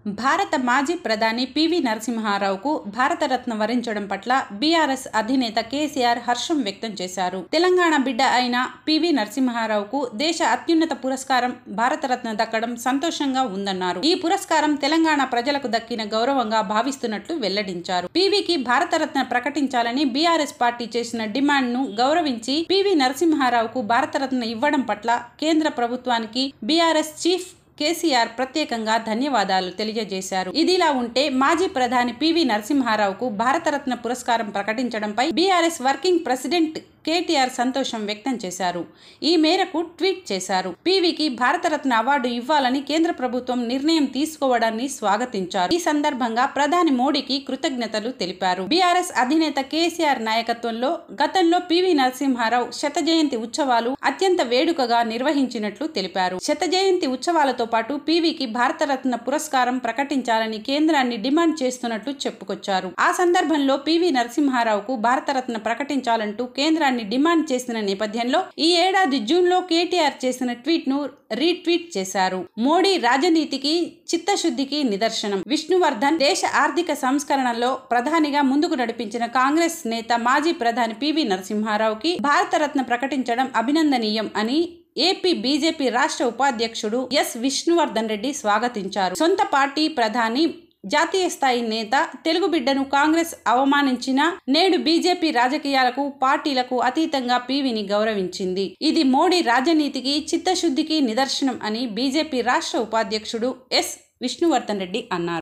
భారత మాజీ ప్రధాని పివి నరసింహారావుకు భారతరత్న వరించడం పట్ల బీఆర్ఎస్ అధినేత కేసీఆర్ హర్షం వ్యక్తం చేశారు. తెలంగాణ బిడ్డ అయిన పివి నరసింహారావుకు దేశ అత్యున్నత పురస్కారం భారతరత్న దక్కడం సంతోషంగా ఉందన్నారు. ఈ పురస్కారం తెలంగాణ ప్రజలకు దక్కిన గౌరవంగా భావిస్తున్నట్లు వెల్లడించారు. పివికి భారతరత్న ప్రకటించాలని బీఆర్ఎస్ పార్టీ చేసిన డిమాండ్ను గౌరవించి పివి నరసింహారావుకు భారతరత్న ఇవ్వడం పట్ల కేంద్ర ప్రభుత్వానికి బీఆర్ఎస్ చీఫ్ కేసీఆర్ ప్రత్యేకంగా ధన్యవాదాలు తెలియజేశారు. ఇదిలా ఉంటే మాజీ ప్రధాని పివి నరసింహారావుకు భారతరత్న పురస్కారం ప్రకటించడంపై బీఆర్ఎస్ వర్కింగ్ ప్రెసిడెంట్ కేటీఆర్ సంతోషం వ్యక్తం చేశారు. ఈ మేరకు ట్వీట్ చేశారు. పివికి భారతరత్న అవార్డు ఇవ్వాలని కేంద్ర ప్రభుత్వం నిర్ణయం తీసుకోవడాన్ని స్వాగతించారు. ఈ సందర్భంగా ప్రధాని మోడీకి కృతజ్ఞతలు తెలిపారు. బీఆర్ఎస్ అధినేత కేసీఆర్ నాయకత్వంలో గతంలో పివి నరసింహారావు శత జయంతి ఉత్సవాలు అత్యంత వేడుకగా నిర్వహించినట్లు తెలిపారు. శత జయంతి ఉత్సవాలతో పాటు పివికి భారతరత్న పురస్కారం ప్రకటించాలని కేంద్రాన్ని డిమాండ్ చేస్తున్నట్లు చెప్పుకొచ్చారు. ఆ సందర్భంలో పివి నరసింహారావుకు భారతరత్న ప్రకటించాలంటూ కేంద్రాన్ని డిమాండ్ చేసిన నేపథ్యంలో ఈ ఏడాది జూన్లో కేటీఆర్ చేసిన ట్వీట్ ను రీట్వీట్ చేశారు. మోడీ రాజనీతికి చిత్తశుద్ధికి నిదర్శనం. విష్ణువర్ధన్ దేశ ఆర్థిక సంస్కరణలో ప్రధానిగా ముందుకు నడిపించిన కాంగ్రెస్ నేత మాజీ ప్రధాని పివి నరసింహారావుకి భారతరత్న ప్రకటించడం అభినందనీయం అని ఏపీ బీజేపీ రాష్ట్ర ఉపాధ్యక్షుడు ఎస్ విష్ణువర్ధన్ రెడ్డి స్వాగతించారు. సొంత పార్టీ ప్రధాని జాతీయ స్థాయి నేత తెలుగు బిడ్డను కాంగ్రెస్ అవమానించినా నేడు బీజేపీ రాజకీయాలకు పార్టీలకు అతీతంగా పివిని గౌరవించింది. ఇది మోడీ రాజనీతికి చిత్తశుద్ధికి నిదర్శనం అని బీజేపీ రాష్ట్ర ఉపాధ్యక్షుడు ఎస్ విష్ణువర్ధన్ రెడ్డి అన్నారు.